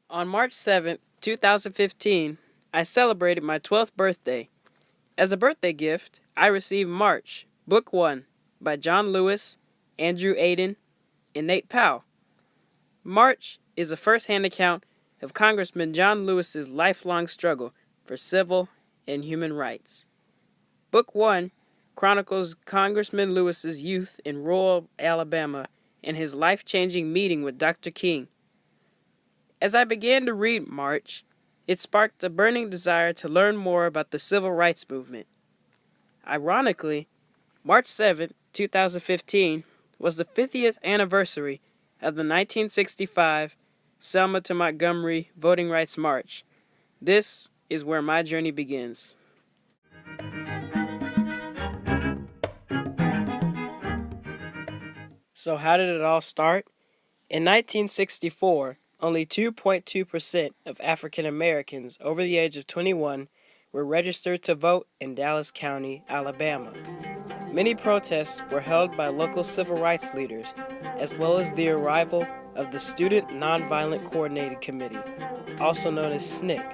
On March 7th, 2015, I celebrated my 12th birthday. As a birthday gift, I received March, Book 1, by John Lewis, Andrew Aiden, and Nate Powell. March is a first-hand account of Congressman John Lewis's lifelong struggle for civil and human rights. Book 1 chronicles Congressman Lewis's youth in rural Alabama and his life-changing meeting with Dr. King. As I began to read March, it sparked a burning desire to learn more about the civil rights movement. Ironically, March 7, 2015 was the 50th anniversary of the 1965 Selma to Montgomery Voting Rights March. This is where my journey begins. So, how did it all start? In 1964, only 2.2% of African Americans over the age of 21 were registered to vote in Dallas County, Alabama. Many protests were held by local civil rights leaders, as well as the arrival of the Student Nonviolent Coordinating Committee, also known as SNCC.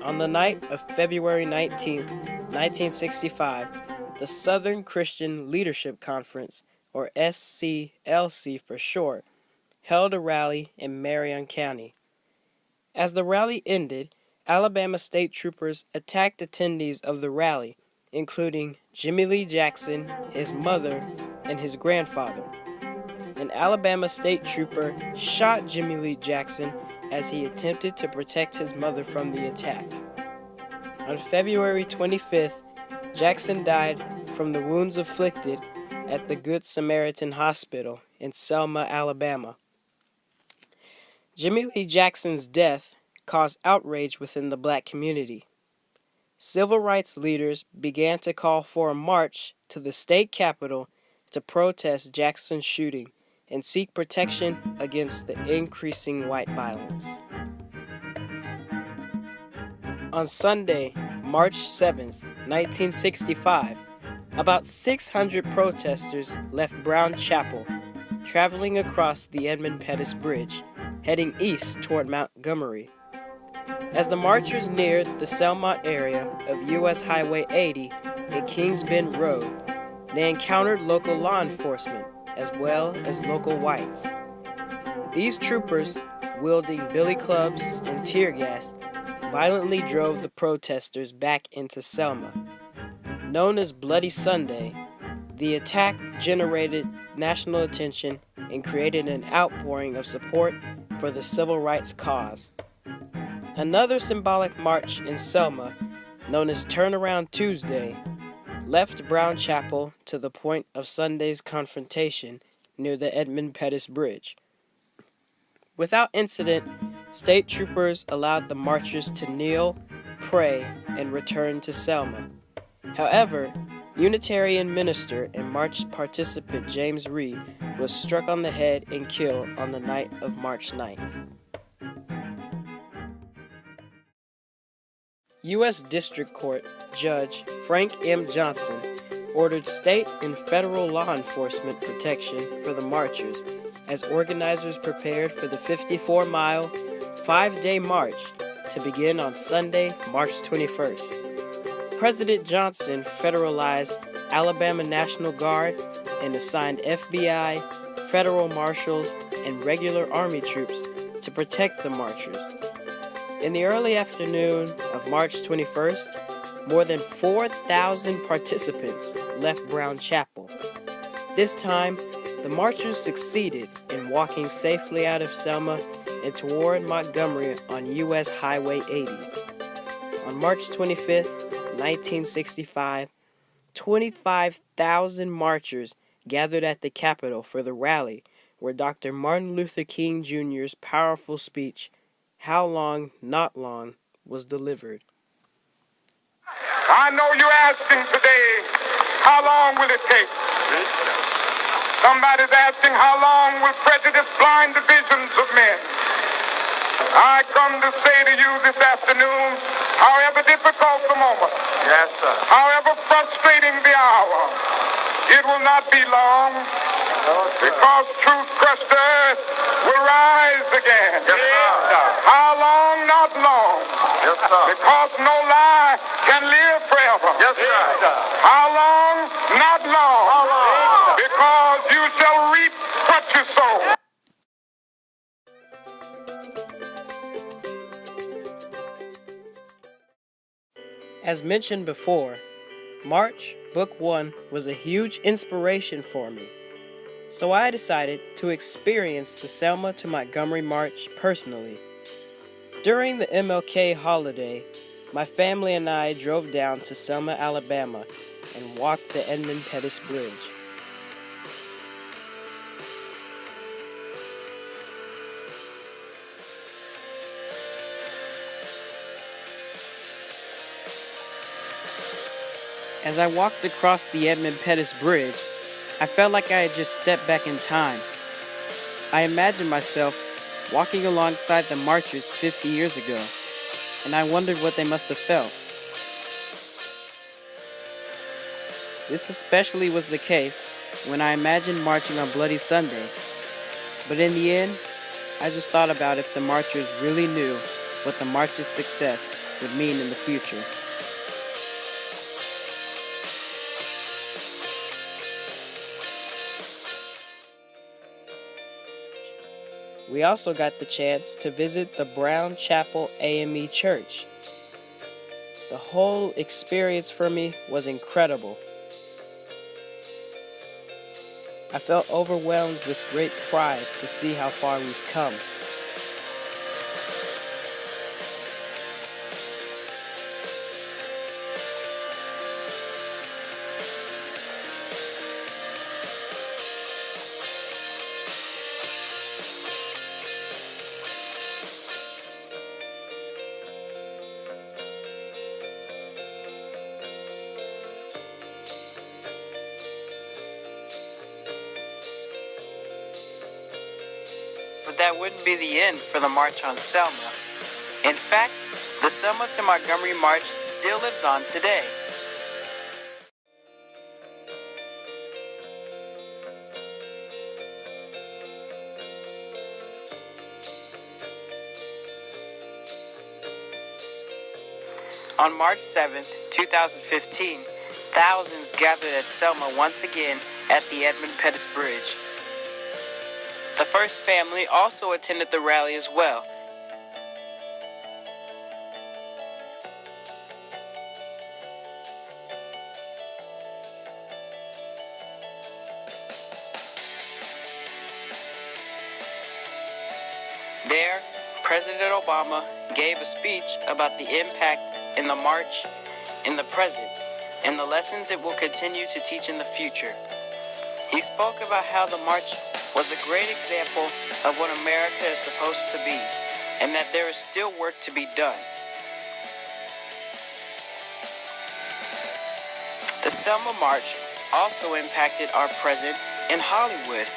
On the night of February 19, 1965, the Southern Christian Leadership Conference, or SCLC for short, held a rally in Marion County. As the rally ended, Alabama state troopers attacked attendees of the rally, including Jimmy Lee Jackson, his mother, and his grandfather. An Alabama state trooper shot Jimmy Lee Jackson as he attempted to protect his mother from the attack. On February 25th, Jackson died from the wounds inflicted at the Good Samaritan Hospital in Selma, Alabama. Jimmy Lee Jackson's death caused outrage within the black community. Civil rights leaders began to call for a march to the state capitol to protest Jackson's shooting and seek protection against the increasing white violence. On Sunday, March 7th, 1965, about 600 protesters left Brown Chapel, traveling across the Edmund Pettus Bridge, heading east toward Montgomery. As the marchers neared the Selma area of U.S. Highway 80 and Kings Bend Road, they encountered local law enforcement as well as local whites. These troopers, wielding billy clubs and tear gas, violently drove the protesters back into Selma. Known as Bloody Sunday, the attack generated national attention and created an outpouring of support for the civil rights cause. Another symbolic march in Selma, known as Turnaround Tuesday, left Brown Chapel to the point of Sunday's confrontation near the Edmund Pettus Bridge. Without incident, state troopers allowed the marchers to kneel, pray, and return to Selma. However, Unitarian minister and march participant James Reed was struck on the head and killed on the night of March 9th. U.S. District Court Judge Frank M. Johnson ordered state and federal law enforcement protection for the marchers as organizers prepared for the 54-mile, 5-day march to begin on Sunday, March 21st. President Johnson federalized Alabama National Guard and assigned FBI, federal marshals, and regular Army troops to protect the marchers. In the early afternoon of March 21st, more than 4,000 participants left Brown Chapel. This time, the marchers succeeded in walking safely out of Selma and toward Montgomery on U.S. Highway 80. On March 25th, 1965, 25,000 marchers gathered at the Capitol for the rally where Dr. Martin Luther King Jr.'s powerful speech, "How Long, Not Long," was delivered. I know you're asking today, how long will it take? Somebody's asking, how long will prejudice blind the visions of men? I come to say to you this afternoon, however difficult the moment, yes, sir, however frustrating the hour, it will not be long, because truth crushed earth will rise again. Yes, sir. Yes, sir. Because no lie can live forever. Yes, sir. How long? Not long. How long? Because you shall reap what you sow. As mentioned before, March, Book 1 was a huge inspiration for me. So I decided to experience the Selma to Montgomery March personally. During the MLK holiday, my family and I drove down to Selma, Alabama, and walked the Edmund Pettus Bridge. As I walked across the Edmund Pettus Bridge, I felt like I had just stepped back in time. I imagined myself walking alongside the marchers 50 years ago, and I wondered what they must have felt. This especially was the case when I imagined marching on Bloody Sunday, but in the end, I just thought about if the marchers really knew what the march's success would mean in the future. We also got the chance to visit the Brown Chapel AME Church. The whole experience for me was incredible. I felt overwhelmed with great pride to see how far we've come. But that wouldn't be the end for the March on Selma. In fact, the Selma to Montgomery March still lives on today. On March 7th, 2015, thousands gathered at Selma once again at the Edmund Pettus Bridge. The First family also attended the rally as well. There, President Obama gave a speech about the impact in the march in the present and the lessons it will continue to teach in the future. He spoke about how the march was a great example of what America is supposed to be and that there is still work to be done. The Selma March also impacted our present in Hollywood.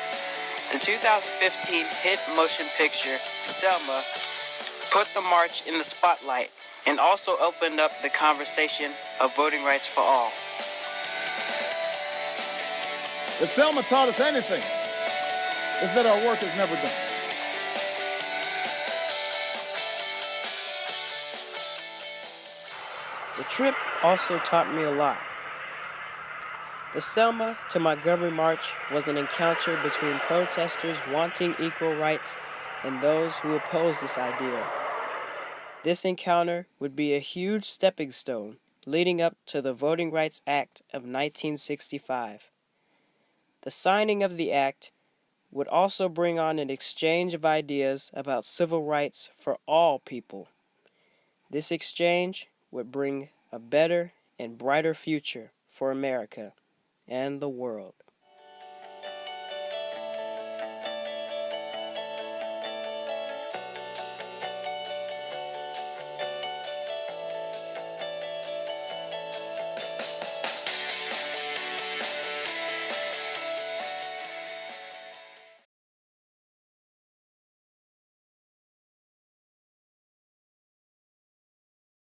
The 2015 hit motion picture, Selma, put the march in the spotlight and also opened up the conversation of voting rights for all. If Selma taught us anything, it's that our work is never done. The trip also taught me a lot. The Selma to Montgomery March was an encounter between protesters wanting equal rights and those who oppose this ideal. This encounter would be a huge stepping stone leading up to the Voting Rights Act of 1965. The signing of the act would also bring on an exchange of ideas about civil rights for all people. This exchange would bring a better and brighter future for America and the world.